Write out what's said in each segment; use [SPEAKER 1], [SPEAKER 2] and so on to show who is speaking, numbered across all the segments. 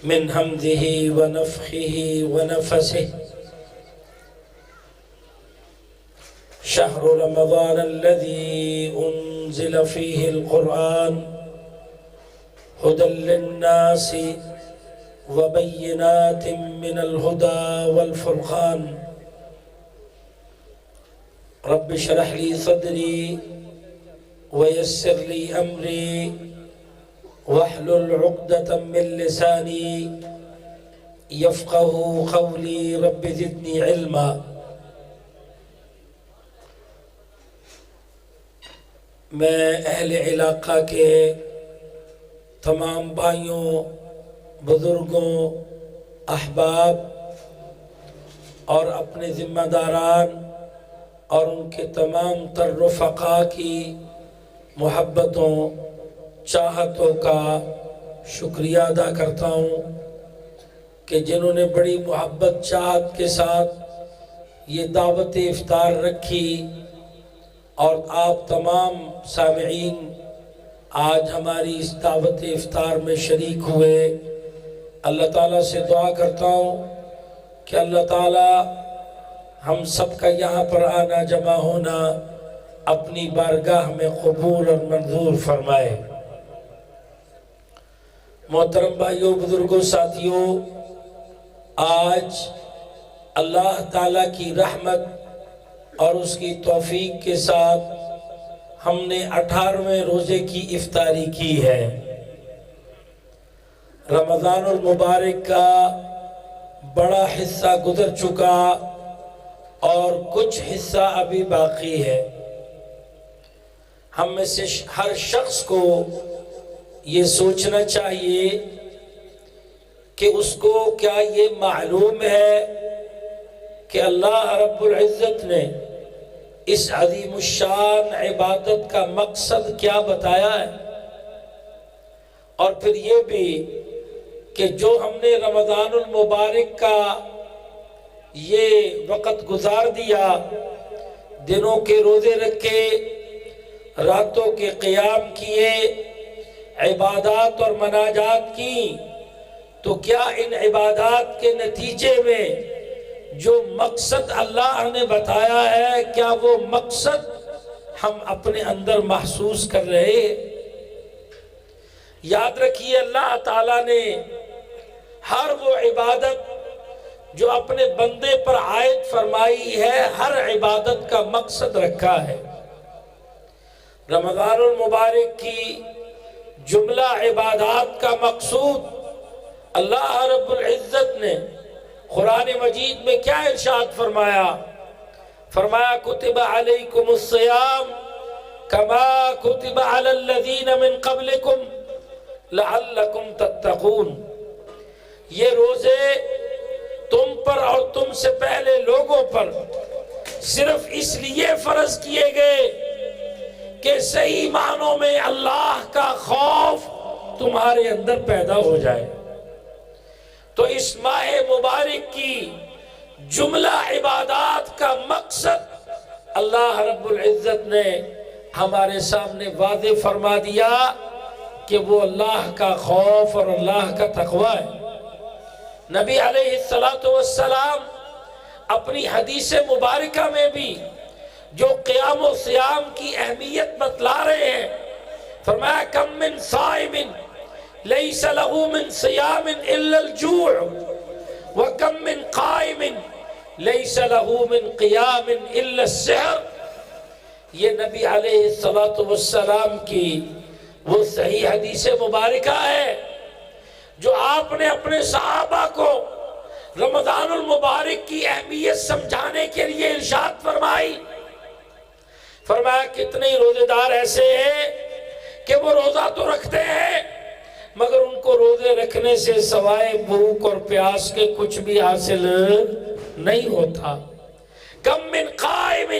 [SPEAKER 1] من همزه ونفخه ونفسه. شهر رمضان الذي أنزل فيه القرآن هدى للناس وبينات من الهدى والفرقان. رب اشرح لي صدري ويسر لي أمري واحلل عقدة من لساني يفقه قولي. رب زدني علما. میں اہل علاقہ کے تمام بھائیوں، بزرگوں، احباب اور اپنے ذمہ داران اور ان کے تمام تر رفقاء کی محبتوں، چاہتوں کا شکریہ ادا کرتا ہوں کہ جنہوں نے بڑی محبت چاہت کے ساتھ یہ دعوت افطار رکھی، اور آپ تمام سامعین آج ہماری اس دعوت افطار میں شریک ہوئے۔ اللہ تعالیٰ سے دعا کرتا ہوں کہ اللہ تعالیٰ ہم سب کا یہاں پر آنا جمع ہونا اپنی بارگاہ میں قبول اور منظور فرمائے۔ محترم بھائیوں، بزرگوں، ساتھیوں، آج اللہ تعالیٰ کی رحمت اور اس کی توفیق کے ساتھ ہم نے 18ویں روزے کی افطاری کی ہے۔ رمضان المبارک کا بڑا حصہ گزر چکا اور کچھ حصہ ابھی باقی ہے۔ ہم میں سے ہر شخص کو یہ سوچنا چاہیے کہ اس کو کیا یہ معلوم ہے کہ اللہ رب العزت نے اس عظیم الشان عبادت کا مقصد کیا بتایا ہے، اور پھر یہ بھی کہ جو ہم نے رمضان المبارک کا یہ وقت گزار دیا، دنوں کے روزے رکھے، راتوں کے قیام کیے، عبادات اور مناجات کی، تو کیا ان عبادات کے نتیجے میں جو مقصد اللہ نے بتایا ہے، کیا وہ مقصد ہم اپنے اندر محسوس کر رہے ہیں؟ یاد رکھیے، اللہ تعالیٰ نے ہر وہ عبادت جو اپنے بندے پر عائد فرمائی ہے، ہر عبادت کا مقصد رکھا ہے۔ رمضان المبارک کی جملہ عبادات کا مقصود اللہ رب العزت نے قرآن مجید میں کیا ارشاد فرمایا؟ فرمایا کتب علیکم الصیام کما کتب علی الذین من قبلکم لعلکم تتقون۔ یہ روزے تم پر اور تم سے پہلے لوگوں پر صرف اس لیے فرض کیے گئے کہ صحیح معنوں میں اللہ کا خوف تمہارے اندر پیدا ہو جائے۔ تو اس ماہ مبارک کی جملہ عبادات کا مقصد اللہ رب العزت نے ہمارے سامنے واضح فرما دیا کہ وہ اللہ کا خوف اور اللہ کا تقوی ہے۔ نبی علیہ السلام اپنی حدیث مبارکہ میں بھی جو قیام و صیام کی اہمیت بتلا رہے ہیں، فرمایا کم من صائم ليس له من صيام إلا الجوع وكم من قائم ليس له من قيام إلا السحر۔ یہ نبی علیہ السلام کی وہ صحیح حدیث مبارکہ ہے جو آپ نے اپنے صحابہ کو رمضان المبارک کی اہمیت سمجھانے کے لیے ارشاد فرمائی۔ فرمایا کتنے روزے دار ایسے ہیں کہ وہ روزہ تو رکھتے ہیں مگر ان کو روزے رکھنے سے سوائے بھوک اور پیاس کے کچھ بھی حاصل نہیں ہوتا۔ کم من قائم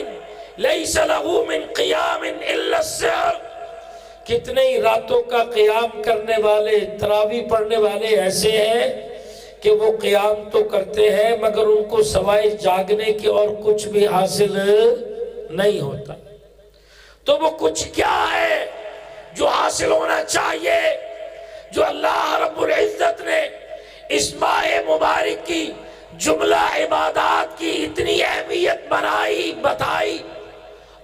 [SPEAKER 1] لیس له من قیام الا السحر۔ کتنے ہی راتوں کا قیام کرنے والے، تراویح پڑھنے والے ایسے ہیں کہ وہ قیام تو کرتے ہیں مگر ان کو سوائے جاگنے کے اور کچھ بھی حاصل نہیں ہوتا۔ تو وہ کچھ کیا ہے جو حاصل ہونا چاہیے، جو اللہ رب العزت نے اس ماہ مبارک کی جملہ عبادات کی اتنی اہمیت بتائی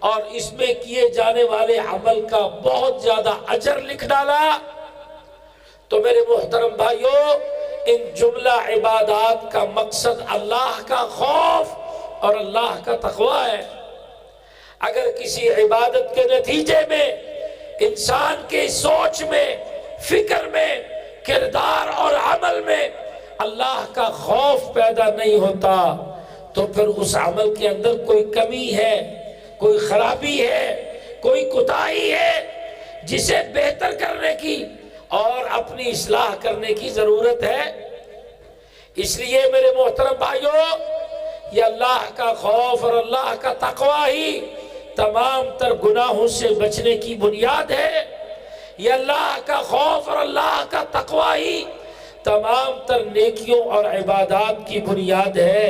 [SPEAKER 1] اور اس میں کیے جانے والے عمل کا بہت زیادہ اجر لکھ ڈالا، تو میرے محترم بھائیوں، ان جملہ عبادات کا مقصد اللہ کا خوف اور اللہ کا تقوی ہے۔ اگر کسی عبادت کے نتیجے میں انسان کے سوچ میں، فکر میں، کردار اور عمل میں اللہ کا خوف پیدا نہیں ہوتا تو پھر اس عمل کے اندر کوئی کمی ہے، کوئی خرابی ہے، کوئی کوتاہی ہے جسے بہتر کرنے کی اور اپنی اصلاح کرنے کی ضرورت ہے۔ اس لیے میرے محترم بھائیوں، یہ اللہ کا خوف اور اللہ کا تقوی ہی تمام تر گناہوں سے بچنے کی بنیاد ہے۔ یہ اللہ کا خوف اور اللہ کا تقوی ہی تمام تر نیکیوں اور عبادات کی بنیاد ہے۔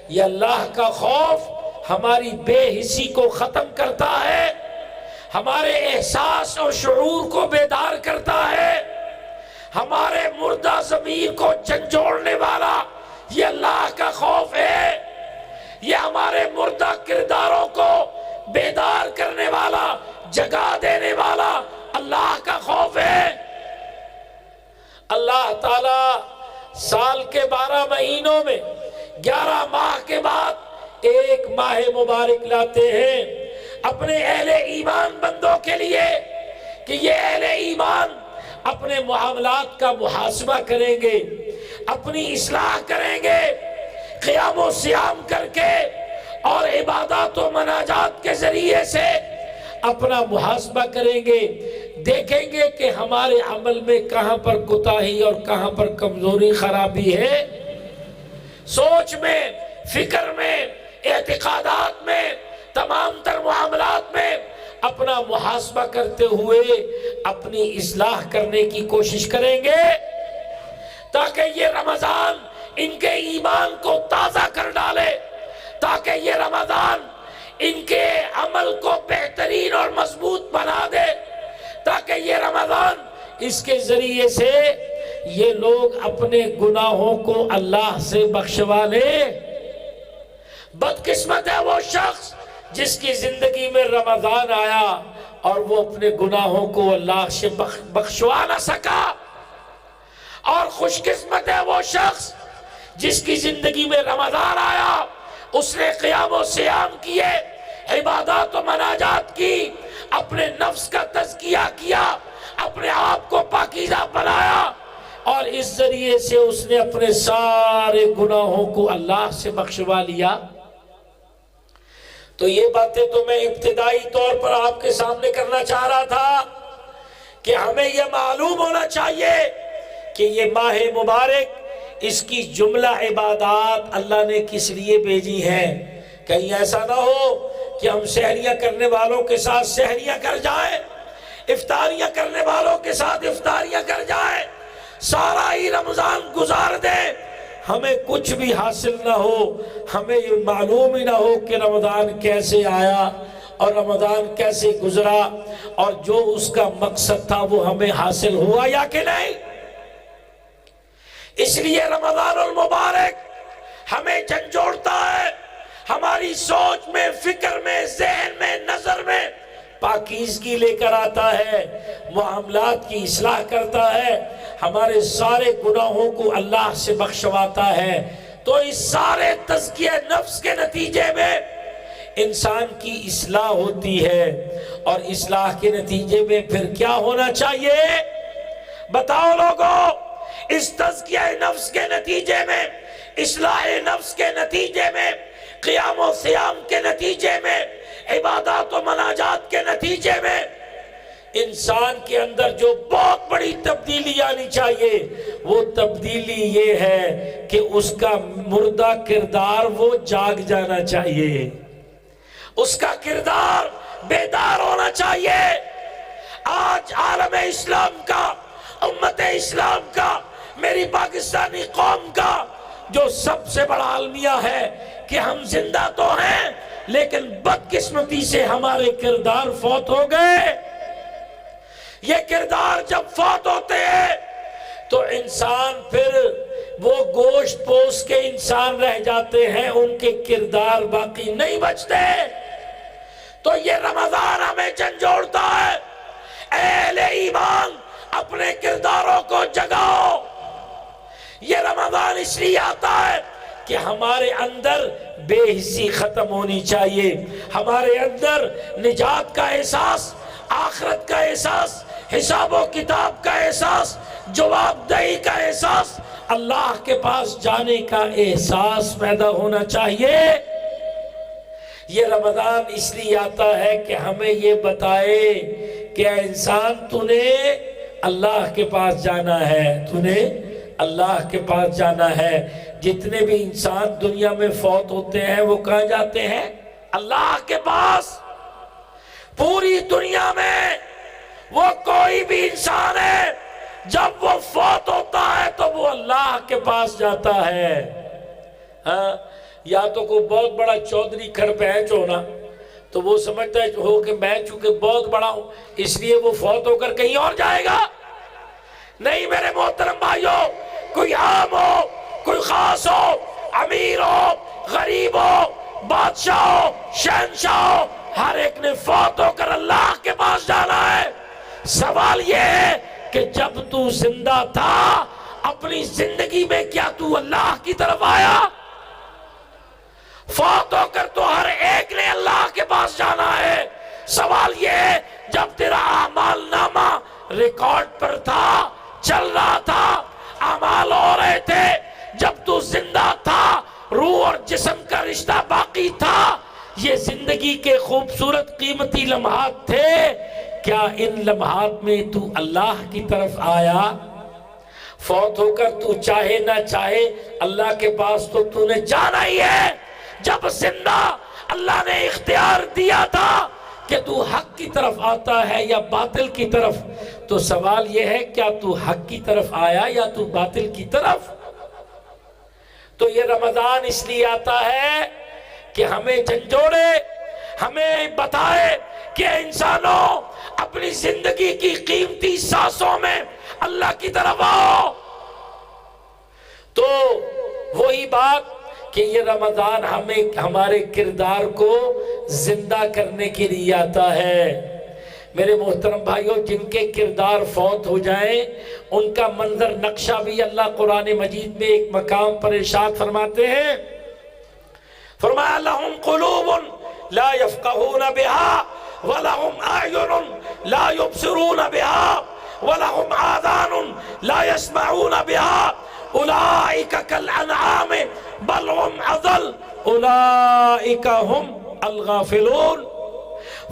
[SPEAKER 1] یہ اللہ کا خوف ہماری بے حسی کو ختم کرتا ہے، ہمارے احساس اور شعور کو بیدار کرتا ہے، ہمارے مردہ ضمیر کو جھنجھوڑنے والا یہ اللہ کا خوف ہے۔ یہ ہمارے مردہ کرداروں کو بیدار کرنے والا، جگا دینے والا اللہ کا خوف ہے۔ اللہ تعالیٰ سال کے 12 مہینوں میں 11 ماہ کے بعد ایک ماہ مبارک لاتے ہیں اپنے اہل ایمان بندوں کے لیے کہ یہ اہل ایمان اپنے معاملات کا محاسبہ کریں گے، اپنی اصلاح کریں گے، قیام و سیام کر کے اور عبادات و مناجات کے ذریعے سے اپنا محاسبہ کریں گے، دیکھیں گے کہ ہمارے عمل میں کہاں پر کوتاہی اور کہاں پر کمزوری خرابی ہے۔ سوچ میں، فکر میں، اعتقادات میں، تمام تر معاملات میں اپنا محاسبہ کرتے ہوئے اپنی اصلاح کرنے کی کوشش کریں گے تاکہ یہ رمضان ان کے ایمان کو تازہ کر ڈالے، تاکہ یہ رمضان ان کے عمل کو بہترین اور مضبوط بنا دے، تاکہ یہ رمضان اس کے ذریعے سے یہ لوگ اپنے گناہوں کو اللہ سے بخشوا لے۔ بدقسمت ہے وہ شخص جس کی زندگی میں رمضان آیا اور وہ اپنے گناہوں کو اللہ سے بخشوا نہ سکا، اور خوش قسمت ہے وہ شخص جس کی زندگی میں رمضان آیا، اس نے قیام و سیام کیے، عبادات و مناجات کی، اپنے نفس کا تزکیہ کیا، اپنے آپ کو پاکیزہ بنایا، اور اس ذریعے سے اس نے اپنے سارے گناہوں کو اللہ سے بخشوا لیا۔ تو یہ باتیں تو میں ابتدائی طور پر آپ کے سامنے کرنا چاہ رہا تھا کہ ہمیں یہ معلوم ہونا چاہیے کہ یہ ماہ مبارک، اس کی جملہ عبادات اللہ نے کس لیے بھیجی ہیں۔ کہیں ایسا نہ ہو کہ ہم سحریاں کرنے والوں کے ساتھ سحریاں کر جائیں، افطاریاں کرنے والوں کے ساتھ افطاریاں کر جائیں، سارا ہی رمضان گزار دیں، ہمیں کچھ بھی حاصل نہ ہو، ہمیں یہ معلوم ہی نہ ہو کہ رمضان کیسے آیا اور رمضان کیسے گزرا اور جو اس کا مقصد تھا وہ ہمیں حاصل ہوا یا کہ نہیں۔ اس لیے رمضان المبارک ہمیں جھنجھوڑتا ہے، ہماری سوچ میں، فکر میں، ذہن میں، نظر میں پاکیزگی لے کر آتا ہے، معاملات کی اصلاح کرتا ہے، ہمارے سارے گناہوں کو اللہ سے بخشواتا ہے۔ تو اس سارے تزکیہ نفس کے نتیجے میں انسان کی اصلاح ہوتی ہے، اور اصلاح کے نتیجے میں پھر کیا ہونا چاہیے؟ بتاؤ لوگوں، اس تزکیہ نفس کے نتیجے میں، اصلاح نفس کے نتیجے میں، قیام و سیام کے نتیجے میں، عبادات و مناجات کے نتیجے میں انسان کے اندر جو بہت بڑی تبدیلی آنی چاہیے، وہ تبدیلی یہ ہے کہ اس کا مردہ کردار وہ جاگ جانا چاہیے، اس کا کردار بیدار ہونا چاہیے۔ آج عالم اسلام کا، امت اسلام کا، میری پاکستانی قوم کا جو سب سے بڑا المیہ ہے کہ ہم زندہ تو ہیں لیکن بدقسمتی سے ہمارے کردار فوت ہو گئے۔ یہ کردار جب فوت ہوتے ہیں تو انسان پھر گوشت پوش کے انسان رہ جاتے ہیں، ان کے کردار باقی نہیں بچتے۔ تو یہ رمضان ہمیں جھنجھوڑتا ہے، اے اہل ایمان اپنے کرداروں کو جگاؤ۔ یہ رمضان اس لیے آتا ہے کہ ہمارے اندر بے حسی ختم ہونی چاہیے، ہمارے اندر نجات کا احساس، آخرت کا احساس، حساب و کتاب کا احساس، جواب دہی کا احساس، اللہ کے پاس جانے کا احساس پیدا ہونا چاہیے۔ یہ رمضان اس لیے آتا ہے کہ ہمیں یہ بتائے کہ اے انسان تو نے اللہ کے پاس جانا ہے، تو نے اللہ کے پاس جانا ہے۔ جتنے بھی انسان دنیا میں فوت ہوتے ہیں وہ کہاں جاتے ہیں؟ اللہ کے پاس۔ پوری دنیا میں وہ کوئی بھی انسان ہے جب وہ فوت ہوتا ہے تو وہ اللہ کے پاس جاتا ہے۔ ہاں، یا تو کوئی بہت بڑا چودھری کھڑ پہنچ ہونا تو وہ سمجھتا ہو کہ میں چونکہ بہت بڑا ہوں اس لیے وہ فوت ہو کر کہیں اور جائے گا۔ نہیں میرے محترم بھائیوں، کوئی عام ہو، کوئی خاص ہو، امیر ہو، غریب ہو، بادشاہ ہو، شہنشاہ ہو، ہر ایک نے فوت ہو کر اللہ کے پاس جانا ہے۔ سوال یہ ہے کہ جب تو زندہ تھا اپنی زندگی میں کیا تو اللہ کی طرف آیا؟ فوت ہو کر تو ہر ایک نے اللہ کے پاس جانا ہے۔ سوال یہ ہے جب تیرا اعمال نامہ ریکارڈ پر تھا، چل رہا تھا، اعمال ہو رہے تھے، جب تو زندہ تھا، روح اور جسم کا رشتہ باقی تھا، یہ زندگی کے خوبصورت قیمتی لمحات تھے، کیا ان لمحات میں تو اللہ کی طرف آیا؟ فوت ہو کر تو چاہے نہ چاہے اللہ کے پاس تو نے جانا ہی ہے۔ جب زندہ اللہ نے اختیار دیا تھا کہ تو حق کی طرف آتا ہے یا باطل کی طرف، تو سوال یہ ہے کیا تو حق کی طرف آیا یا تو باطل کی طرف؟ تو یہ رمضان اس لیے آتا ہے کہ ہمیں جھنجھوڑے، ہمیں بتائے کہ انسانوں اپنی زندگی کی قیمتی سانسوں میں اللہ کی طرف آؤ۔ تو وہی بات کہ یہ رمضان ہمیں ہمارے کردار کو زندہ کرنے کے لیے آتا ہے۔ میرے محترم بھائیوں، جن کے کردار فوت ہو جائیں ان کا منظر نقشہ بھی اللہ قرآن مجید میں ایک مقام پر ارشاد فرماتے ہیں، فرمایا لَهُمْ قُلُوبٌ لَا يَفْقَهُونَ بِهَا وَلَهُمْ أَعْيُنٌ لَا يُبْصِرُونَ بِهَا وَلَهُمْ آذَانٌ لَا يَسْمَعُونَ بِهَا اولئک کالانعام بل هم اضل اولئک هم الغافلون۔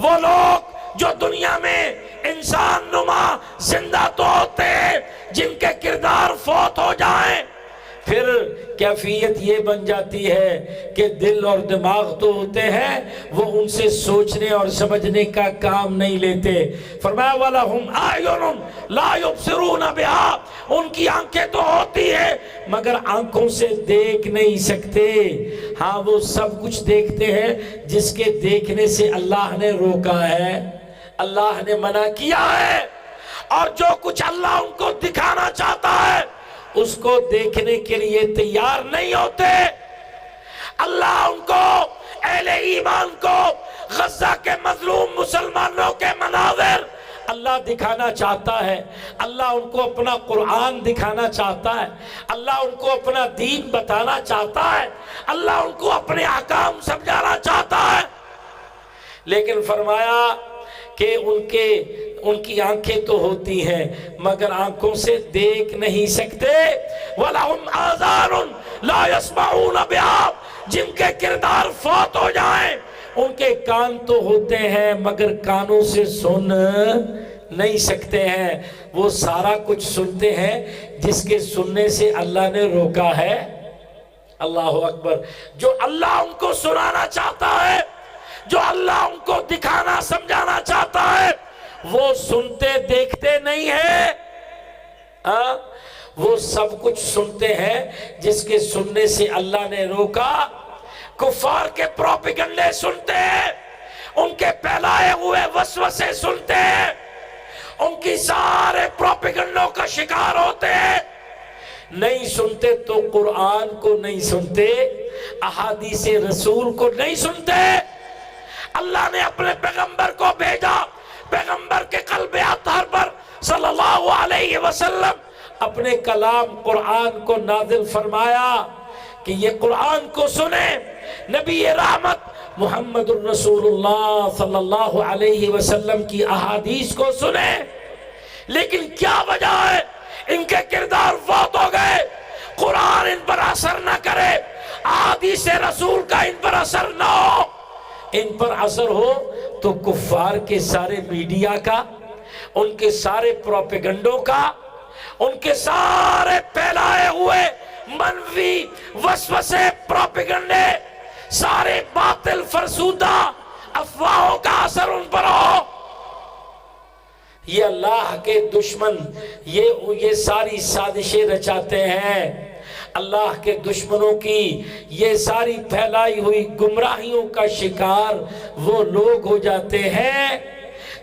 [SPEAKER 1] وہ لوگ جو دنیا میں انسان نما زندہ تو ہوتے ہیں، جن کے کردار فوت ہو جائیں پھر کیفیت یہ بن جاتی ہے کہ دل اور دماغ تو ہوتے ہیں، وہ ان سے سوچنے اور سمجھنے کا کام نہیں لیتے۔ فرمایا وَلَهُمْ أَعْيُنٌ لَا يُبْصِرُونَ بِهَا، ان کی آنکھیں تو ہوتی ہیں مگر آنکھوں سے دیکھ نہیں سکتے۔ ہاں وہ سب کچھ دیکھتے ہیں جس کے دیکھنے سے اللہ نے روکا ہے، اللہ نے منع کیا ہے، اور جو کچھ اللہ ان کو دکھانا چاہتا ہے اس کو دیکھنے کے لیے تیار نہیں ہوتے۔ اللہ ان کو، اہل ایمان کو، غزہ کے مظلوم مسلمانوں کے مناظر اللہ دکھانا چاہتا ہے، اللہ ان کو اپنا قرآن دکھانا چاہتا ہے، اللہ ان کو اپنا دین بتانا چاہتا ہے، اللہ ان کو اپنے احکام سمجھانا چاہتا ہے، لیکن فرمایا کہ ان کی آنکھیں تو ہوتی ہیں مگر آنکھوں سے دیکھ نہیں سکتے۔ وَلَهُمْ آذَانٌ لَا يَسْمَعُونَ بِهَا، جن کے کردار فوت ہو جائیں ان کے کان تو ہوتے ہیں مگر کانوں سے سن نہیں سکتے ہیں، وہ سارا کچھ سنتے ہیں جس کے سننے سے اللہ نے روکا ہے۔ اللہ اکبر۔ جو اللہ ان کو سنانا چاہتا ہے، جو اللہ ان کو دکھانا سمجھانا چاہتا ہے، وہ سنتے دیکھتے نہیں ہیں، وہ سب کچھ سنتے ہیں جس کے سننے سے اللہ نے روکا۔ کفار کے پروپیگنڈے سنتے ہیں، ان کے پھیلائے ہوئے وسوسے سنتے ہیں، ان کی سارے پروپیگنڈوں کا شکار ہوتے ہیں، نہیں سنتے تو قرآن کو نہیں سنتے، احادیث رسول کو نہیں سنتے۔ اللہ نے اپنے پیغمبر کو بھیجا، پیغمبر کے قلب اطہر پر صلی اللہ علیہ وسلم اپنے کلام قرآن کو نازل فرمایا کہ یہ قرآن کو سنیں، نبی رحمت محمد الرسول اللہ صلی اللہ علیہ وسلم کی احادیث کو سنیں۔ لیکن کیا وجہ ہے؟ ان کے کردار فوت ہو گئے، قرآن ان پر اثر نہ کرے، احادیث رسول کا ان پر اثر نہ ہو۔ ان پر اثر ہو تو کفار کے سارے میڈیا کا، ان کے سارے پروپیگنڈوں کا، ان کے سارے پھیلائے ہوئے منفی وسوسے پروپیگنڈے، سارے باطل فرسودہ افواہوں کا اثر ان پر ہو۔ یہ اللہ کے دشمن یہ ساری سازشیں رچاتے ہیں۔ اللہ کے دشمنوں کی یہ ساری پھیلائی ہوئی گمراہیوں کا شکار وہ لوگ ہو جاتے ہیں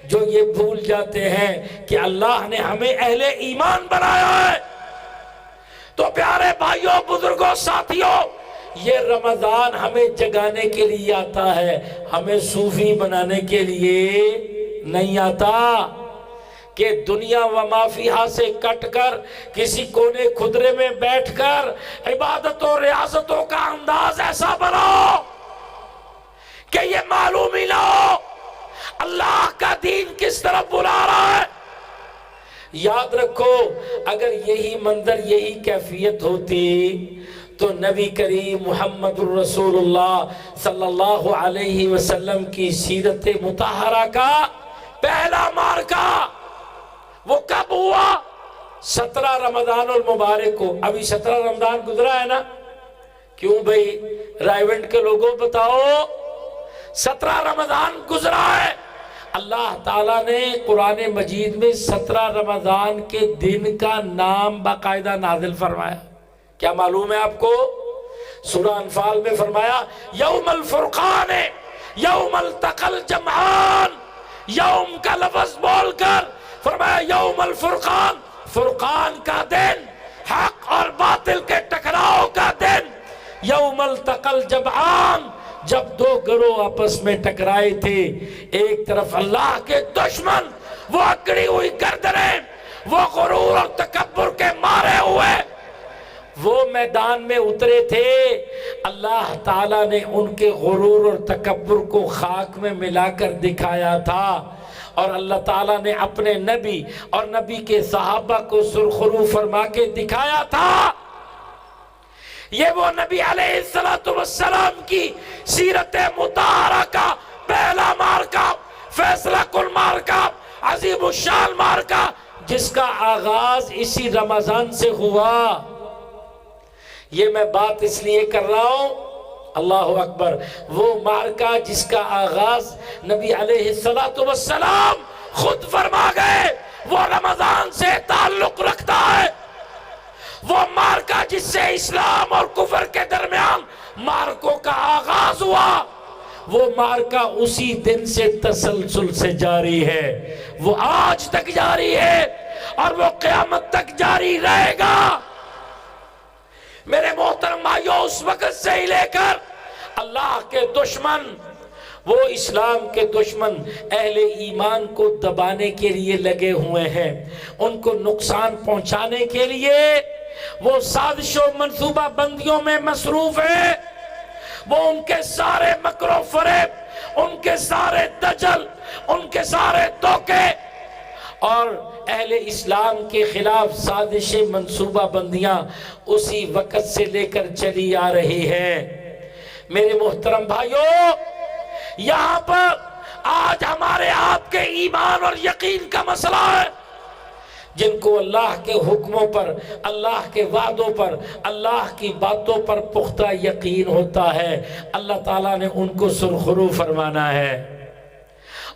[SPEAKER 1] جو یہ بھول جاتے ہیں کہ اللہ نے ہمیں اہل ایمان بنایا ہے۔ تو پیارے بھائیوں، بزرگوں، ساتھیوں، یہ رمضان ہمیں جگانے کے لیے آتا ہے، ہمیں صوفی بنانے کے لیے نہیں آتا کہ دنیا و مافیہا سے کٹ کر کسی کونے خدرے میں بیٹھ کر عبادت و ریاضتوں کا انداز ایسا بناؤ کہ یہ معلوم ہی نہ ہو اللہ کا دین کس طرف بلا رہا ہے۔ یاد رکھو، اگر یہی منظر، یہی کیفیت ہوتی تو نبی کریم محمد الرسول اللہ صلی اللہ علیہ وسلم کی سیرت مطہرہ کا پہلا مارکہ وہ کب ہوا؟ 17 رمضان المبارک کو۔ ابھی 17 رمضان گزرا ہے نا؟ کیوں بھئی رائیونٹ کے لوگوں بتاؤ، 17 رمضان گزرا ہے۔ اللہ تعالیٰ نے قرآن مجید میں 17 رمضان کے دن کا نام باقاعدہ نازل فرمایا۔ کیا معلوم ہے آپ کو؟ سورہ انفال میں فرمایا یوم الفرقان، یوم التقى الجمعان، یوم کا لفظ بول کر فرمایا یوم الفرقان، فرقان کا دن، حق اور باطل کے ٹکراؤ کا دن۔ یوم التقى الجمعان، جب دو گروہ آپس میں ٹکرائے تھے، ایک طرف اللہ کے دشمن، وہ اکڑی ہوئی گردنیں، وہ غرور اور تکبر کے مارے ہوئے وہ میدان میں اترے تھے۔ اللہ تعالیٰ نے ان کے غرور اور تکبر کو خاک میں ملا کر دکھایا تھا، اور اللہ تعالیٰ نے اپنے نبی اور نبی کے صحابہ کو سرخرو فرما کے دکھایا تھا۔ یہ وہ نبی علیہ السلام کی سیرت مطہرہ کا پہلا مارکہ، فیصلہ کن مارکہ، عظیم الشان مارکہ، جس کا آغاز اسی رمضان سے ہوا۔ یہ میں بات اس لیے کر رہا ہوں، اللہ اکبر، وہ مارکہ جس کا آغاز نبی علیہ السلام خود فرما گئے، وہ رمضان سے تعلق رکھتا ہے۔ وہ مارکہ جس سے اسلام اور کفر کے درمیان مارکوں کا آغاز ہوا، وہ مارکہ اسی دن سے تسلسل سے جاری ہے، وہ آج تک جاری ہے اور وہ قیامت تک جاری رہے گا۔ میرے محترم بھائیوں، اس وقت سے ہی لے کر اللہ کے دشمن، وہ اسلام کے دشمن اہل ایمان کو دبانے کے لیے لگے ہوئے ہیں، ان کو نقصان پہنچانے کے لیے وہ سازش و منصوبہ بندیوں میں مصروف ہے۔ وہ ان کے سارے مکر و فریب، ان کے سارے دجل، ان کے سارے دھوکے اور اہل اسلام کے خلاف سازش منصوبہ بندیاں اسی وقت سے لے کر چلی آ رہی ہیں۔ میرے محترم بھائیوں، یہاں پر آج ہمارے آپ کے ایمان اور یقین کا مسئلہ ہے۔ جن کو اللہ کے حکموں پر، اللہ کے وعدوں پر، اللہ کی باتوں پر پختہ یقین ہوتا ہے، اللہ تعالیٰ نے ان کو سرخرو فرمانا ہے۔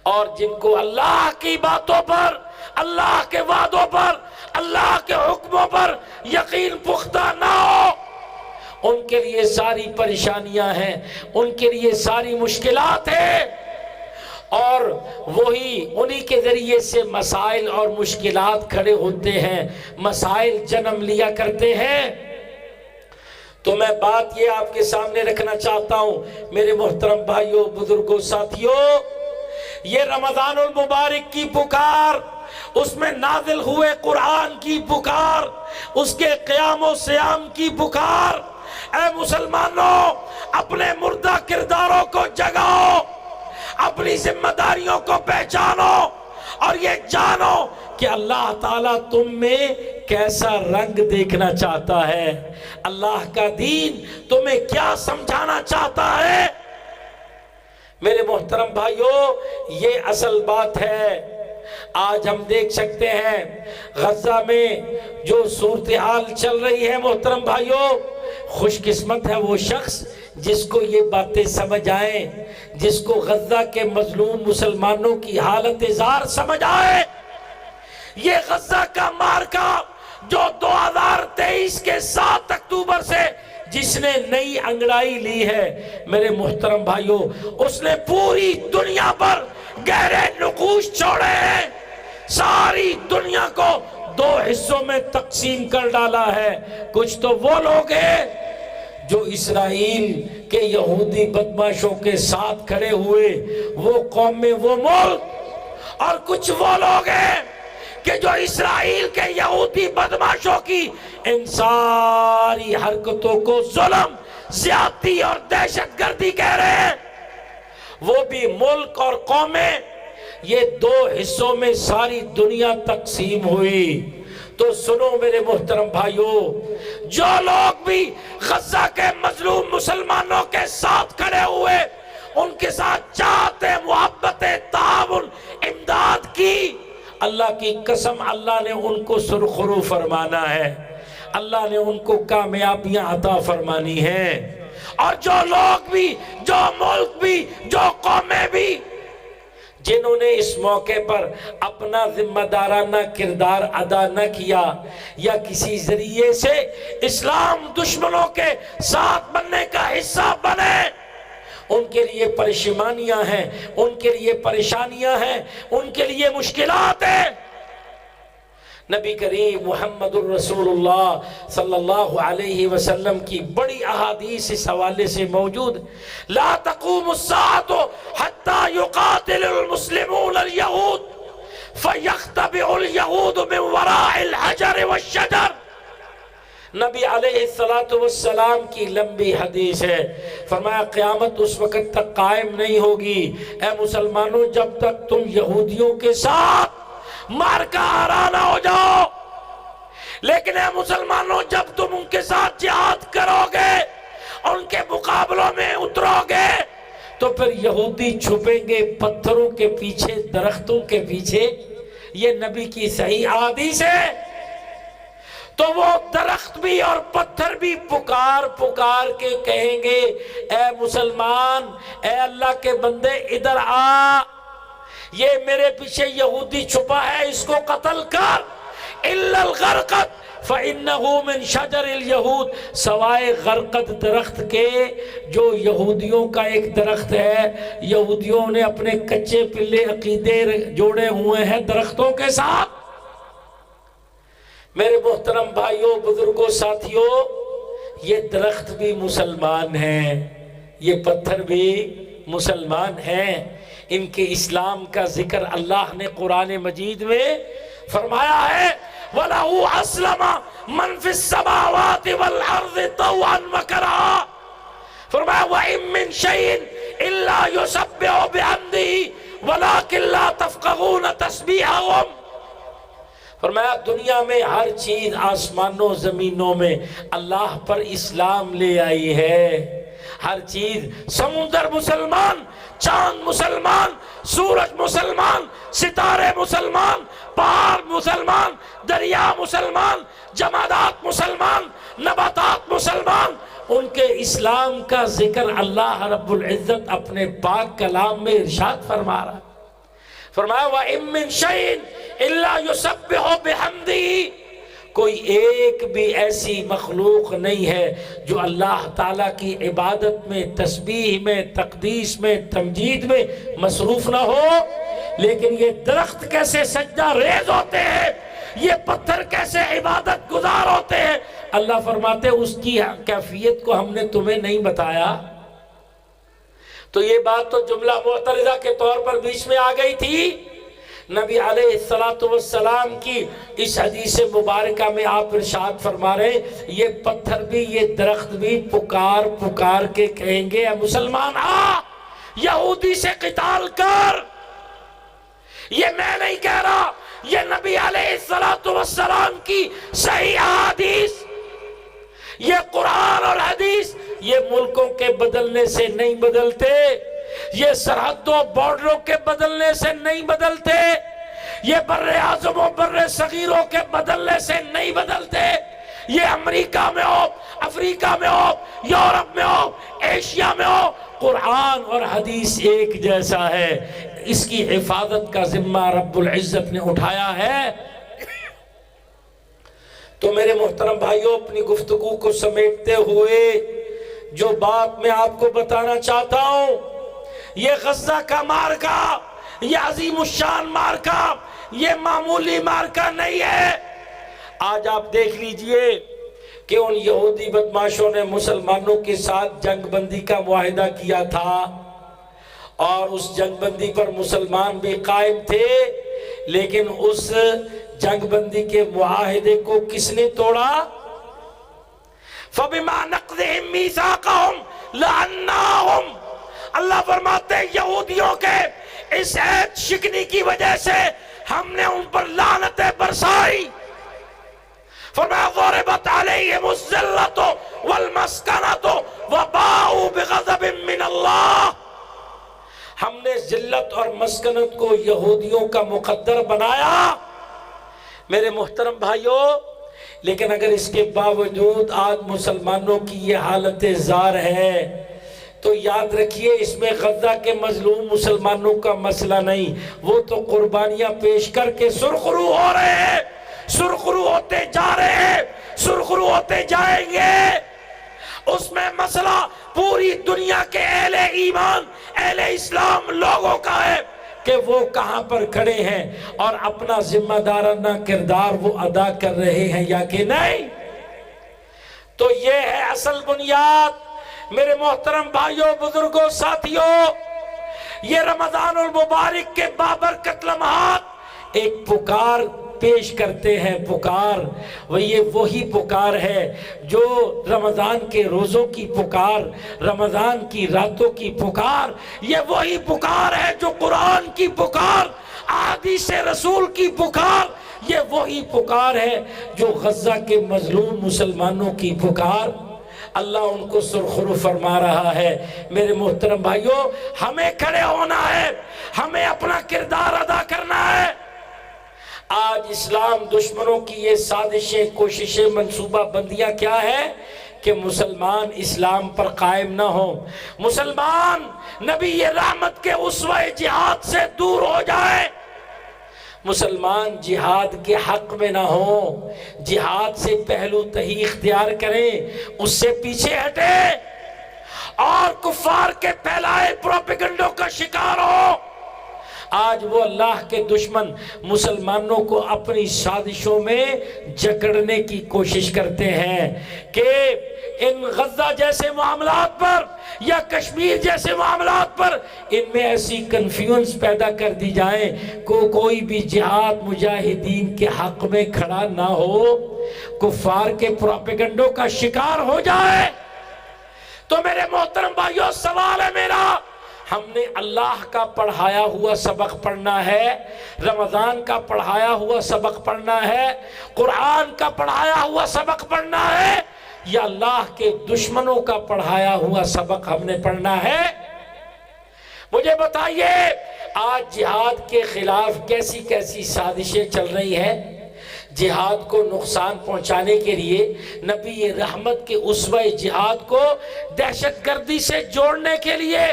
[SPEAKER 1] اور جن کو اللہ کی باتوں پر، اللہ کے وعدوں پر، اللہ کے حکموں پر یقین پختہ نہ ہو، ان کے لیے ساری پریشانیاں ہیں، ان کے لیے ساری مشکلات ہیں۔ اور وہی انہی کے ذریعے سے مسائل اور مشکلات کھڑے ہوتے ہیں، مسائل جنم لیا کرتے ہیں۔ تو میں بات یہ آپ کے سامنے رکھنا چاہتا ہوں میرے محترم بھائیوں، بزرگوں، ساتھیوں، یہ رمضان المبارک کی پکار، اس میں نازل ہوئے قرآن کی پکار، اس کے قیام و صیام کی پکار، اے مسلمانوں اپنے مردہ کرداروں کو جگاؤ، اپنی ذمہ داریوں کو پہچانو اور یہ جانو کہ اللہ تعالیٰ تم میں کیسا رنگ دیکھنا چاہتا ہے، اللہ کا دین تمہیں کیا سمجھانا چاہتا ہے۔ میرے محترم بھائیوں، یہ اصل بات ہے۔ آج ہم دیکھ سکتے ہیں غزہ میں جو صورتحال چل رہی ہے، محترم بھائیوں، خوش قسمت ہے وہ شخص جس کو یہ باتیں سمجھ آئیں، جس کو غزہ کے مظلوم مسلمانوں کی حالت زار سمجھ آئے۔ یہ غزہ کا مارکہ جو 2023 کے 7 اکتوبر سے جس نے نئی انگڑائی لی ہے، میرے محترم بھائیوں، اس نے پوری دنیا پر گہرے نقوش چھوڑے ہیں، ساری دنیا کو 2 حصوں میں تقسیم کر ڈالا ہے۔ کچھ تو وہ لوگ ہیں جو اسرائیل کے یہودی بدماشوں کے ساتھ کھڑے ہوئے، وہ قوم میں وہ ملک، اور کچھ وہ لوگ ہیں کہ جو اسرائیل کے یہودی بدماشوں کی ان ساری حرکتوں کو ظلم، زیادتی اور دہشت گردی کہہ رہے ہیں۔ وہ بھی ملک اور قومیں، یہ 2 حصوں میں ساری دنیا تقسیم ہوئی۔ تو سنو میرے محترم بھائیوں، جو لوگ بھی غزہ کے مظلوم مسلمانوں کے ساتھ کھڑے ہوئے، ان کے ساتھ چاہتے محبت، تعاون، امداد کی، اللہ کی قسم اللہ نے ان کو سرخرو فرمانا ہے، اللہ نے ان کو کامیابیاں عطا فرمانی ہیں۔ اور جو لوگ بھی، جو ملک بھی، جو قومیں بھی جنہوں نے اس موقع پر اپنا ذمہ دارانہ کردار ادا نہ کیا یا کسی ذریعے سے اسلام دشمنوں کے ساتھ بننے کا حصہ بنے، ان کے لیے پریشانیاں ہیں، ان کے لیے پریشانیاں ہیں، ان کے لیے مشکلات ہیں۔ نبی کریم محمد الرسول اللہ صلی اللہ علیہ وسلم کی بڑی احادیث اس حوالے سے موجود، لا تقوم الساعة حتى يقاتل المسلمون اليهود فيختبئ اليهود من وراء الحجر والشجر۔ نبی علیہ السلام کی لمبی حدیث ہے، فرمایا قیامت اس وقت تک قائم نہیں ہوگی اے مسلمانوں جب تک تم یہودیوں کے ساتھ مارکا آرا نہ ہو جاؤ، لیکن اے مسلمانوں جب تم ان کے ساتھ جہاد کرو گے، ان کے مقابلوں میں اترو گے، تو پھر یہودی چھپیں گے پتھروں کے پیچھے، درختوں کے پیچھے۔ یہ نبی کی صحیح حدیث ہے۔ تو وہ درخت بھی اور پتھر بھی پکار پکار کے کہیں گے، اے مسلمان، اے اللہ کے بندے ادھر آ، یہ میرے پیچھے یہودی چھپا ہے، اس کو قتل کر۔ اِلَّا الْغَرْقَدْ فَإِنَّهُ مِنْ شَجَرِ الْيَهُودِ، سوائے غرقد درخت کے جو یہودیوں کا ایک درخت ہے، یہودیوں نے اپنے کچے پلے عقیدے جوڑے ہوئے ہیں درختوں کے ساتھ۔ میرے محترم بھائیوں، بزرگوں، ساتھیوں، یہ درخت بھی مسلمان ہیں، یہ پتھر بھی مسلمان ہیں۔ ان کے اسلام کا ذکر اللہ نے قرآن مجید میں فرمایا ہے، وَلَهُ أَسْلَمَ مَنْ فِي السَّمَاوَاتِ وَالْأَرْضِ طَوْعًا وَكَرْهًا، فرمایا وَإِن مِّن شَيْءٍ إِلَّا يُسَبِّحُ بِحَمْدِهِ وَلَكِن لَّا تَفْقَهُونَ تَسْبِيحَهُمْ، فرمایا دنیا میں ہر چیز آسمانوں زمینوں میں اللہ پر اسلام لے آئی ہے، ہر چیز، سمندر مسلمان، چاند مسلمان، سورج مسلمان، ستارے مسلمان، پہاڑ مسلمان، دریا مسلمان، جمادات مسلمان، نباتات مسلمان، ان کے اسلام کا ذکر اللہ رب العزت اپنے پاک کلام میں ارشاد فرما رہا ہے۔ فرمایا وَإِن مِّن شَيْءٍ إِلَّا يُسَبِّحُ بِحَمْدِهِ، کوئی ایک بھی ایسی مخلوق نہیں ہے جو اللہ تعالیٰ کی عبادت میں، تسبیح میں، تقدیس میں، تمجید میں مصروف نہ ہو۔ لیکن یہ درخت کیسے سجدہ ریز ہوتے ہیں، یہ پتھر کیسے عبادت گزار ہوتے ہیں، اللہ فرماتے ہیں اس کی کیفیت کو ہم نے تمہیں نہیں بتایا۔ تو یہ بات تو جملہ معترضہ کے طور پر بیچ میں آ گئی تھی۔ نبی علیہ السلام کی اس حدیث مبارکہ میں آپ ارشاد فرما رہے ہیں یہ پتھر بھی، یہ درخت بھی پکار پکار کے کہیں گے اے مسلمان آ، یہودی سے قتال کر۔ یہ میں نہیں کہہ رہا، یہ نبی علیہ السلام کی صحیح حدیث، یہ قرآن اور حدیث یہ ملکوں کے بدلنے سے نہیں بدلتے، یہ سرحدوں بارڈروں کے بدلنے سے نہیں بدلتے، یہ بر اعظم و بر صغیروں کے بدلنے سے نہیں بدلتے، یہ امریکہ میں ہو، افریقہ میں ہو، یورپ میں ہو، ایشیا میں ہو، قرآن اور حدیث ایک جیسا ہے۔ اس کی حفاظت کا ذمہ رب العزت نے اٹھایا ہے۔ تو میرے محترم بھائیوں، اپنی گفتگو کو سمیٹتے ہوئے جو بات میں آپ کو بتانا چاہتا ہوں، یہ غزہ کا مارکا، یہ عظیم الشان مارکا، یہ معمولی مارکا نہیں ہے۔ آج آپ دیکھ لیجئے کہ ان یہودی بدماشوں نے مسلمانوں کے ساتھ جنگ بندی کا معاہدہ کیا تھا، اور اس جنگ بندی پر مسلمان بھی قائم تھے، لیکن اس جنگ بندی کے معاہدے کو کس نے توڑا؟ فَبِمَا نَقْضِهِمْ مِيثَاقَهُمْ لَعَنَّاهُمْ، اللہ فرماتے ہیں یہودیوں کے اس عہد شکنی کی وجہ سے ہم نے ان پر لعنتیں برسائی۔ فرمایا ضربت علیہم الذلۃ والمسکنۃ وباءوا بغضب من اللہ، ہم نے ذلت اور مسکنت کو یہودیوں کا مقدر بنایا۔ میرے محترم بھائیوں، لیکن اگر اس کے باوجود آج مسلمانوں کی یہ حالت زار ہے تو یاد رکھیے اس میں غزہ کے مظلوم مسلمانوں کا مسئلہ نہیں، وہ تو قربانیاں پیش کر کے سرخرو ہو رہے ہیں، سرخرو ہوتے جا رہے ہیں، سرخرو ہوتے جائیں گے۔ اس میں مسئلہ پوری دنیا کے اہل ایمان، اہل اسلام لوگوں کا ہے کہ وہ کہاں پر کھڑے ہیں اور اپنا ذمہ دارانہ کردار وہ ادا کر رہے ہیں یا کہ نہیں۔ تو یہ ہے اصل بنیاد۔ میرے محترم بھائیوں، بزرگوں، ساتھیوں، یہ رمضان المبارک کے بابرکت لمحات ایک پکار پیش کرتے ہیں، پکار وہی پکار ہے جو رمضان کے روزوں کی پکار، رمضان کی راتوں کی پکار، یہ وہی پکار ہے جو قرآن کی پکار، احادیث رسول کی پکار، یہ وہی پکار ہے جو غزہ کے مظلوم مسلمانوں کی پکار۔ اللہ ان کو سرخرو فرما رہا ہے۔ میرے محترم بھائیوں، ہمیں کھڑے ہونا ہے، ہمیں اپنا کردار ادا کرنا ہے۔ آج اسلام دشمنوں کی یہ سازشیں، کوششیں، منصوبہ بندیاں کیا ہے کہ مسلمان اسلام پر قائم نہ ہوں، مسلمان نبی رحمت کے اسوہ جہاد سے دور ہو جائے، مسلمان جہاد کے حق میں نہ ہوں، جہاد سے پہلو تہی اختیار کریں، اس سے پیچھے ہٹے اور کفار کے پھیلائے پروپیگنڈوں کا شکار ہو۔ آج وہ اللہ کے دشمن مسلمانوں کو اپنی سازشوں میں جکڑنے کی کوشش کرتے ہیں کہ ان غزہ جیسے معاملات پر یا کشمیر جیسے معاملات پر ان میں ایسی کنفیوژن پیدا کر دی جائے کہ کوئی بھی جہاد مجاہدین کے حق میں کھڑا نہ ہو، کفار کے پروپیگنڈوں کا شکار ہو جائے۔ تو میرے محترم بھائیوں، سوال ہے میرا، ہم نے اللہ کا پڑھایا ہوا سبق پڑھنا ہے، رمضان کا پڑھایا ہوا سبق پڑھنا ہے، قرآن کا پڑھایا ہوا سبق پڑھنا ہے، یا اللہ کے دشمنوں کا پڑھایا ہوا سبق ہم نے پڑھنا ہے؟ مجھے بتائیے، آج جہاد کے خلاف کیسی کیسی سازشیں چل رہی ہیں۔ جہاد کو نقصان پہنچانے کے لیے، نبی رحمت کے اسوہ جہاد کو دہشت گردی سے جوڑنے کے لیے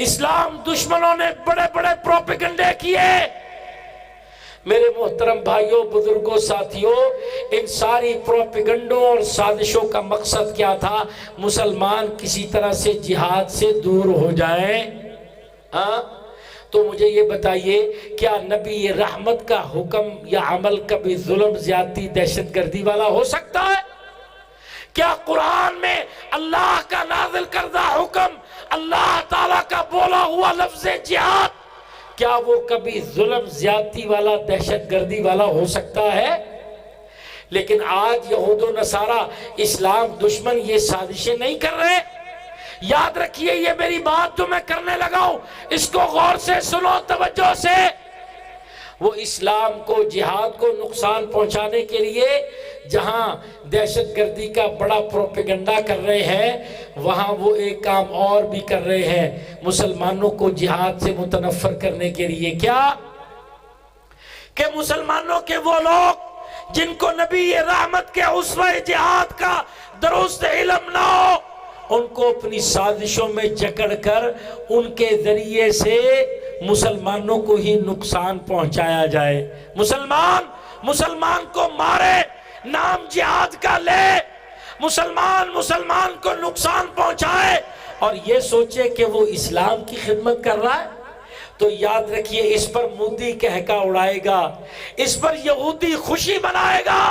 [SPEAKER 1] اسلام دشمنوں نے بڑے بڑے پروپیگنڈے کیے۔ میرے محترم بھائیوں، بزرگوں، ساتھیوں، ان ساری پروپیگنڈوں اور سازشوں کا مقصد کیا تھا؟ مسلمان کسی طرح سے جہاد سے دور ہو جائیں۔ ہاں تو مجھے یہ بتائیے، کیا نبی رحمت کا حکم یا عمل کبھی ظلم، زیادتی، دہشت گردی والا ہو سکتا ہے؟ کیا قرآن میں اللہ کا نازل کردہ حکم، اللہ تعالیٰ کا بولا ہوا لفظ جہاد، کیا وہ کبھی ظلم، زیادتی والا، دہشت گردی والا ہو سکتا ہے؟ لیکن آج یہود و نصارہ، اسلام دشمن یہ سازشیں نہیں کر رہے۔ یاد رکھیے، یہ میری بات جو میں کرنے لگا ہوں، اس کو غور سے سنو، توجہ سے۔ وہ اسلام کو، جہاد کو نقصان پہنچانے کے لیے جہاں دہشت گردی کا بڑا پروپیگنڈا کر رہے ہیں، وہاں وہ ایک کام اور بھی کر رہے ہیں، مسلمانوں کو جہاد سے متنفر کرنے کے لیے۔ کیا کہ مسلمانوں کے وہ لوگ جن کو نبی رحمت کے اسوہ جہاد کا درست علم نہ ہو، ان کو اپنی سازشوں میں جکڑ کر ان کے ذریعے سے مسلمانوں کو ہی نقصان پہنچایا جائے۔ مسلمان کو مارے، نام جہاد کا لے، مسلمان کو نقصان پہنچائے اور یہ سوچے کہ وہ اسلام کی خدمت کر رہا ہے، تو یاد رکھیے اس پر مودی کہکا اڑائے گا، اس پر یہودی خوشی منائے گا۔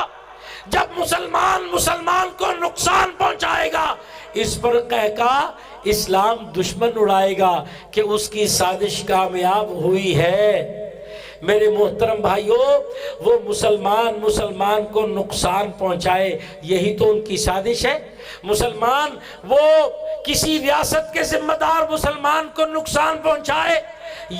[SPEAKER 1] جب مسلمان کو نقصان پہنچائے گا، اس پر کہکا اسلام دشمن اڑائے گا کہ اس کی سازش کامیاب ہوئی ہے۔ میرے محترم بھائیوں، وہ مسلمان کو نقصان پہنچائے، یہی تو ان کی سازش ہے۔ مسلمان، وہ کسی ریاست کے ذمہ دار مسلمان کو نقصان پہنچائے،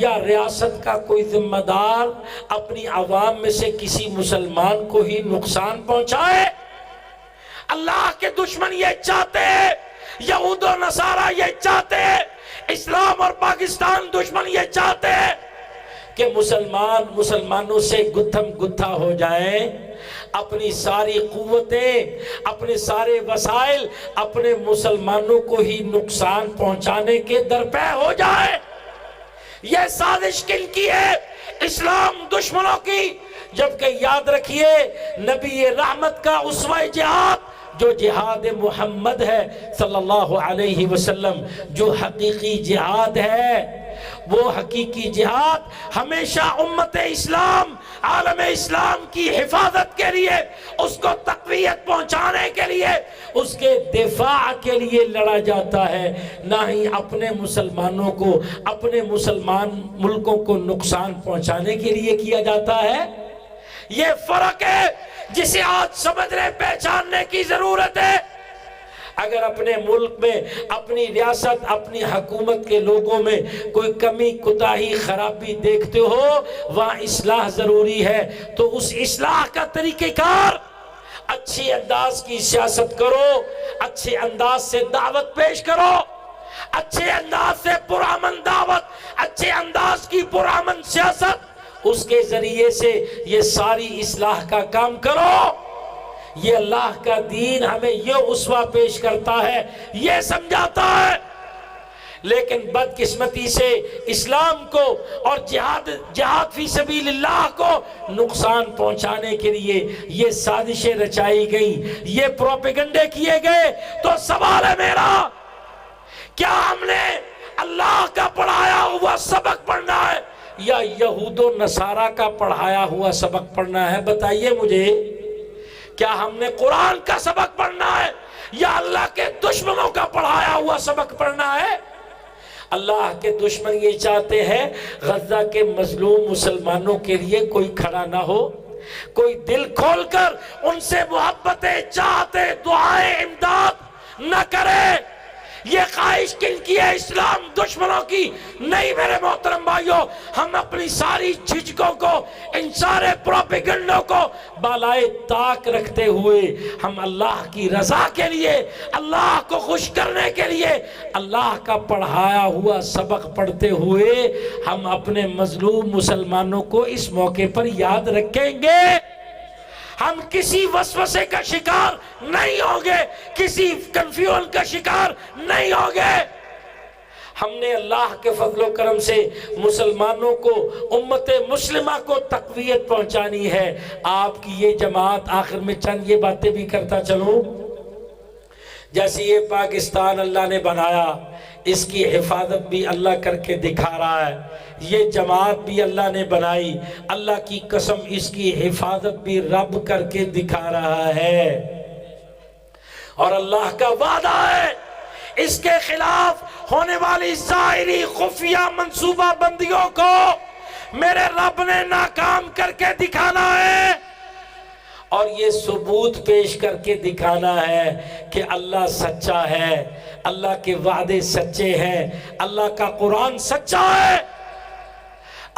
[SPEAKER 1] یا ریاست کا کوئی ذمہ دار اپنی عوام میں سے کسی مسلمان کو ہی نقصان پہنچائے۔ اللہ کے دشمن یہ چاہتے ہیں، یہود و نصارہ یہ چاہتے ہیں، اسلام اور پاکستان دشمن یہ چاہتے ہیں کہ مسلمانوں سے گتھم گتھا ہو جائیں، اپنی ساری قوتیں، اپنے سارے وسائل اپنے مسلمانوں کو ہی نقصان پہنچانے کے درپے ہو جائے۔ یہ سازش کن کی ہے؟ اسلام دشمنوں کی۔ جبکہ یاد رکھیے، نبی رحمت کا اسوہ جہاد جو جہاد محمد ہے صلی اللہ علیہ وسلم، جو حقیقی جہاد ہے، وہ حقیقی جہاد ہمیشہ امت اسلام، عالم اسلام کی حفاظت کے لیے، اس کو تقویت پہنچانے کے لیے، اس کے دفاع کے لیے لڑا جاتا ہے، نہ ہی اپنے مسلمانوں کو، اپنے مسلمان ملکوں کو نقصان پہنچانے کے لیے کیا جاتا ہے۔ یہ فرق ہے جسے آج سمجھنے، پہچاننے کی ضرورت ہے۔ اگر اپنے ملک میں، اپنی ریاست، اپنی حکومت کے لوگوں میں کوئی کمی، کوتاہی، خرابی دیکھتے ہو، وہاں اصلاح ضروری ہے، تو اس اصلاح کا طریقہ کار، اچھی انداز کی سیاست کرو، اچھے انداز سے دعوت پیش کرو، اچھے انداز سے پرامن دعوت، اچھے انداز کی پرامن سیاست، اس کے ذریعے سے یہ ساری اصلاح کا کام کرو۔ یہ اللہ کا دین ہمیں یہ اسوہ پیش کرتا ہے، یہ سمجھاتا ہے۔ لیکن بدقسمتی سے اسلام کو اور جہاد فی سبیل اللہ کو نقصان پہنچانے کے لیے یہ سازشیں رچائی گئی، یہ پروپیگنڈے کیے گئے۔ تو سوال ہے میرا، کیا ہم نے اللہ کا پڑھایا ہوا سبق پڑھنا ہے یا یہود و نصارہ کا پڑھایا ہوا سبق پڑھنا ہے؟ بتائیے مجھے، کیا ہم نے قرآن کا سبق پڑھنا ہے یا اللہ کے دشمنوں کا پڑھایا ہوا سبق پڑھنا ہے؟ اللہ کے دشمن یہ چاہتے ہیں غزہ کے مظلوم مسلمانوں کے لیے کوئی کھڑا نہ ہو، کوئی دل کھول کر ان سے محبتیں، چاہتے، دعائیں، امداد نہ کرے۔ یہ خواہش کن کی ہے؟ اسلام دشمنوں کی نہیں۔ میرے محترم بھائیوں، ہم اپنی ساری جھجکوں کو، ان سارے پروپیگنڈوں کو بالائے طاق رکھتے ہوئے، ہم اللہ کی رضا کے لیے، اللہ کو خوش کرنے کے لیے، اللہ کا پڑھایا ہوا سبق پڑھتے ہوئے ہم اپنے مظلوم مسلمانوں کو اس موقع پر یاد رکھیں گے۔ ہم کسی وسوسے کا شکار نہیں ہوں گے، کسی کنفیوژن کا شکار نہیں ہوں گے۔ ہم نے اللہ کے فضل و کرم سے مسلمانوں کو، امت مسلمہ کو تقویت پہنچانی ہے۔ آپ کی یہ جماعت، آخر میں چند یہ باتیں بھی کرتا چلوں، جیسے یہ پاکستان اللہ نے بنایا، اس کی حفاظت بھی اللہ کر کے دکھا رہا ہے۔ یہ جماعت بھی اللہ نے بنائی، اللہ کی قسم اس کی حفاظت بھی رب کر کے دکھا رہا ہے، اور اللہ کا وعدہ ہے اس کے خلاف ہونے والی ظاہری خفیہ منصوبہ بندیوں کو میرے رب نے ناکام کر کے دکھانا ہے، اور یہ ثبوت پیش کر کے دکھانا ہے کہ اللہ سچا ہے، اللہ کے وعدے سچے ہیں، اللہ کا قرآن سچا ہے۔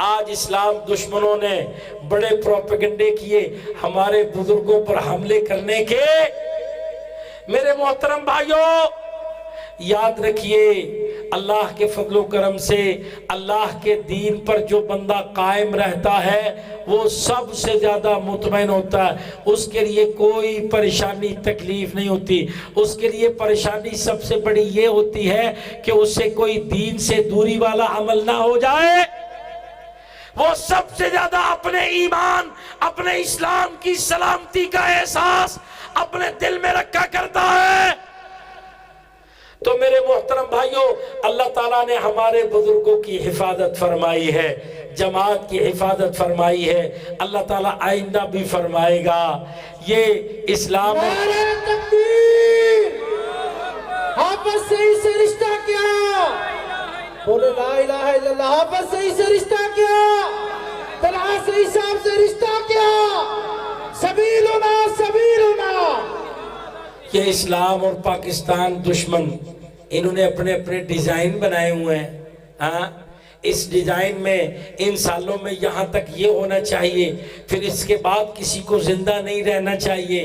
[SPEAKER 1] آج اسلام دشمنوں نے بڑے پروپیگنڈے کیے ہمارے بزرگوں پر حملے کرنے کے۔ میرے محترم بھائیوں، یاد رکھیے اللہ کے فضل و کرم سے اللہ کے دین پر جو بندہ قائم رہتا ہے وہ سب سے زیادہ مطمئن ہوتا ہے، اس کے لیے کوئی پریشانی تکلیف نہیں ہوتی۔ اس کے لیے پریشانی سب سے بڑی یہ ہوتی ہے کہ اس سے کوئی دین سے دوری والا عمل نہ ہو جائے۔ وہ سب سے زیادہ اپنے ایمان، اپنے اسلام کی سلامتی کا احساس اپنے دل میں رکھا کرتا ہے۔ تو میرے محترم بھائیوں، اللہ تعالیٰ نے ہمارے بزرگوں کی حفاظت فرمائی ہے، جماعت کی حفاظت فرمائی ہے، اللہ تعالیٰ آئندہ بھی فرمائے گا۔ یہ اسلام
[SPEAKER 2] نعرہ تکبیر! حافظ سعید سے رشتہ کیا؟ بولے لا الہ الا اللہ۔ حافظ سعید سے رشتہ کیا؟ طلحہ سعید صاحب سے رشتہ کیا؟ سبیلنا سبیلنا۔
[SPEAKER 1] یہ اسلام اور پاکستان دشمن، انہوں نے اپنے اپنے ڈیزائن بنائے ہوئے ہیں۔ اس ڈیزائن میں ان سالوں میں یہاں تک یہ ہونا چاہیے، پھر اس کے بعد کسی کو زندہ نہیں رہنا چاہیے۔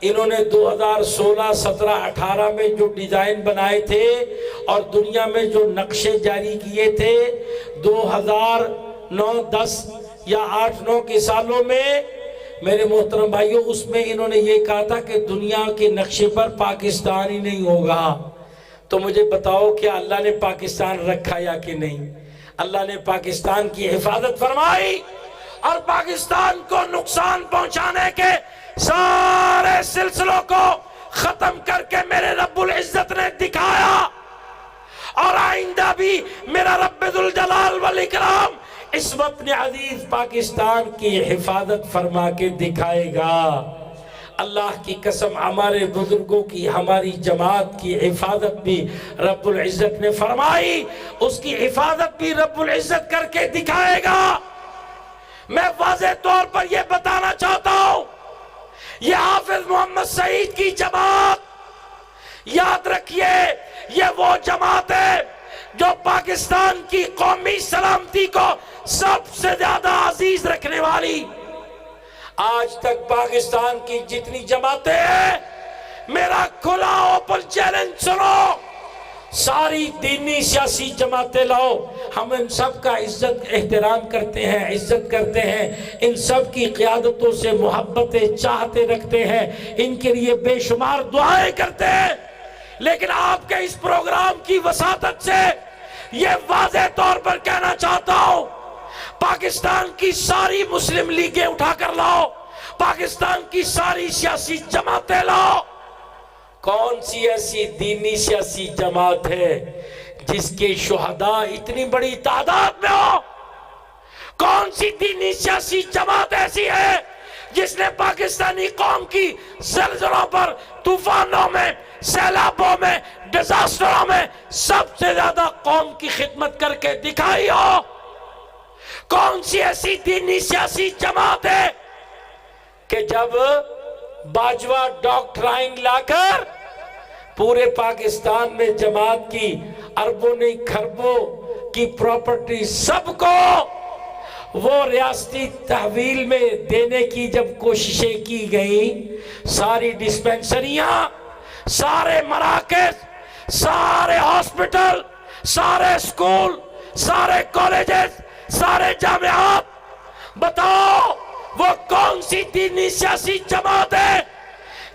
[SPEAKER 1] انہوں نے 2016، 17، 18 میں جو ڈیزائن بنائے تھے اور دنیا میں جو نقشے جاری کیے تھے 2009، 10 یا 8، 9 کے سالوں میں، میرے محترم بھائیوں، اس میں انہوں نے یہ کہا تھا کہ دنیا کے نقشے پر پاکستان ہی نہیں ہوگا۔ تو مجھے بتاؤ کہ اللہ نے پاکستان رکھا یا کہ نہیں؟ اللہ نے پاکستان کی حفاظت فرمائی، اور پاکستان کو نقصان پہنچانے کے سارے سلسلوں کو ختم کر کے میرے رب العزت نے دکھایا، اور آئندہ بھی میرا رب ذوالجلال والاکرام اس وقت عزیز پاکستان کی حفاظت فرما کے دکھائے گا۔ اللہ کی قسم، ہمارے بزرگوں کی، ہماری جماعت کی حفاظت بھی رب العزت نے فرمائی، اس کی حفاظت بھی رب العزت کر کے دکھائے گا۔ میں واضح طور پر یہ بتانا چاہتا ہوں، یہ حافظ محمد سعید کی جماعت، یاد رکھیے یہ وہ جماعت ہے جو پاکستان کی قومی سلامتی کو سب سے زیادہ عزیز رکھنے والی۔ آج تک پاکستان کی جتنی جماعتیں ہیں، میرا کھلا اوپن چیلنج سنو، ساری دینی سیاسی جماعتیں لاؤ، ہم ان سب کا عزت احترام کرتے ہیں، عزت کرتے ہیں، ان سب کی قیادتوں سے محبتیں چاہتے رکھتے ہیں، ان کے لیے بے شمار دعائیں کرتے ہیں، لیکن آپ کے اس پروگرام کی وساطت سے یہ واضح طور پر کہنا چاہتا ہوں، پاکستان کی ساری مسلم لیگیں اٹھا کر لاؤ، پاکستان کی ساری سیاسی جماعتیں لاؤ، کون سی ایسی دینی سیاسی جماعت ہے جس کے شہداء اتنی بڑی تعداد میں ہو؟ کون سی دینی سیاسی جماعت ایسی ہے جس نے پاکستانی قوم کی زلزلوں پر، طوفانوں میں، سیلابوں میں، ڈیزاسٹروں میں سب سے زیادہ قوم کی خدمت کر کے دکھائی ہو؟ کون سی ایسی دینی سیاسی جماعت ہے کہ جب باجوہ ڈاکٹرائن لا کر پورے پاکستان میں جماعت کی اربوں نہیں کھربوں کی پراپرٹی سب کو وہ ریاستی تحویل میں دینے کی جب کوششیں کی گئیں، ساری ڈسپینسریاں، سارے مراکز، سارے ہاسپٹل، سارے اسکول، سارے کالجز، سارے جامعات، بتاؤ وہ کون سی دینی سیاسی جماعت ہے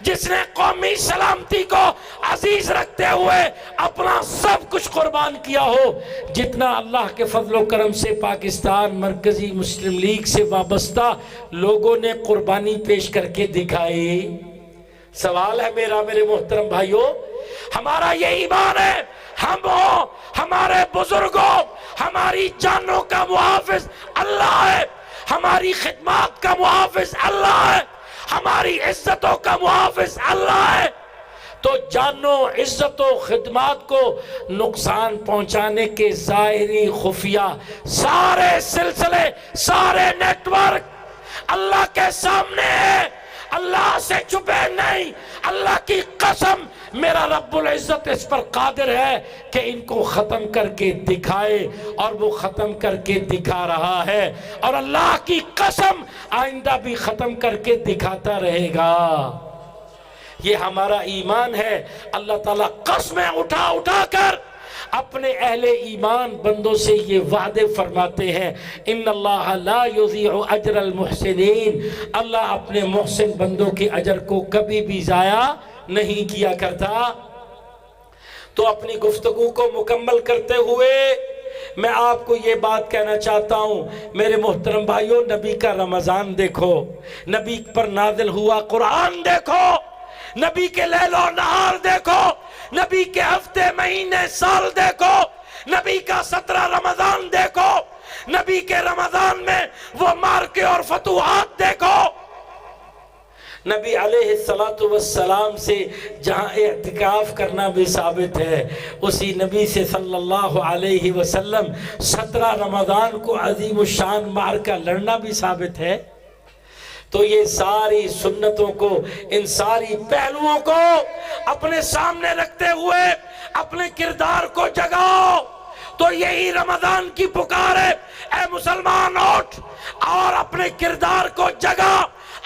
[SPEAKER 1] جس نے قومی سلامتی کو عزیز رکھتے ہوئے اپنا سب کچھ قربان کیا ہو جتنا اللہ کے فضل و کرم سے پاکستان مرکزی مسلم لیگ سے وابستہ لوگوں نے قربانی پیش کر کے دکھائی؟ سوال ہے میرا میرے محترم بھائیوں، ہمارا یہ ایمان ہے ہم ہو، ہمارے بزرگوں، ہماری جانوں کا محافظ اللہ ہے، ہماری خدمات کا محافظ اللہ ہے، ہماری عزتوں کا محافظ اللہ ہے، تو جانوں عزت و خدمات کو نقصان پہنچانے کے ظاہری خفیہ سارے سلسلے سارے نیٹ ورک اللہ کے سامنے ہے، اللہ سے چھپے نہیں۔ اللہ کی قسم میرا رب العزت اس پر قادر ہے کہ ان کو ختم کر کے دکھائے، اور وہ ختم کر کے دکھا رہا ہے، اور اللہ کی قسم آئندہ بھی ختم کر کے دکھاتا رہے گا۔ یہ ہمارا ایمان ہے۔ اللہ تعالیٰ قسمیں اٹھا اٹھا کر اپنے اہل ایمان بندوں سے یہ وعدے فرماتے ہیں، ان اللہ لا یضیع اجر المحسنین، اللہ اپنے محسن بندوں کے اجر کو کبھی بھی ضائع نہیں کیا کرتا۔ تو اپنی گفتگو کو مکمل کرتے ہوئے میں آپ کو یہ بات کہنا چاہتا ہوں میرے محترم بھائیوں، نبی کا رمضان دیکھو، نبی پر نازل ہوا قرآن دیکھو، نبی کے لیل و نہار دیکھو، نبی کے ہفتے مہینے سال دیکھو، نبی کا 17 رمضان دیکھو، نبی کے رمضان میں وہ مارکے اور فتوحات دیکھو۔ نبی علیہ السلام سے جہاں اعتکاف کرنا بھی ثابت ہے، اسی نبی سے صلی اللہ علیہ وسلم 17 رمضان کو عظیم الشان معرکہ لڑنا بھی ثابت ہے۔ تو یہ ساری سنتوں کو، ان ساری پہلوؤں کو اپنے سامنے رکھتے ہوئے اپنے کردار کو جگاؤ۔ تو یہی رمضان کی پکار ہے، اے مسلمان اٹھ اور اپنے کردار کو جگا،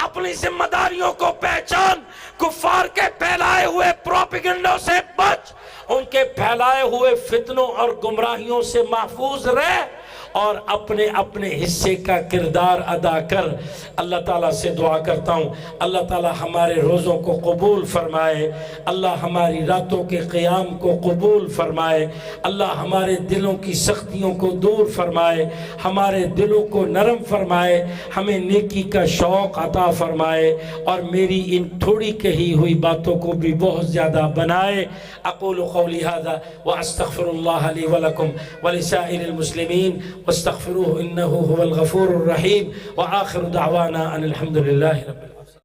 [SPEAKER 1] اپنی ذمہ داریوں کو پہچان، کفار کے پھیلائے ہوئے پروپیگنڈوں سے بچ، ان کے پھیلائے ہوئے فتنوں اور گمراہیوں سے محفوظ رہ، اور اپنے اپنے حصے کا کردار ادا کر۔ اللہ تعالیٰ سے دعا کرتا ہوں اللہ تعالیٰ ہمارے روزوں کو قبول فرمائے، اللہ ہماری راتوں کے قیام کو قبول فرمائے، اللہ ہمارے دلوں کی سختیوں کو دور فرمائے، ہمارے دلوں کو نرم فرمائے، ہمیں نیکی کا شوق عطا فرمائے، اور میری ان تھوڑی کہی ہوئی باتوں کو بھی بہت زیادہ بنائے۔ اقول قولی ھذا واستغفر اللہ لی ولکم ولسائر المسلمین واستغفروه انه هو الغفور الرحیم، وآخر دعوانا ان الحمد للہ رب العالمین۔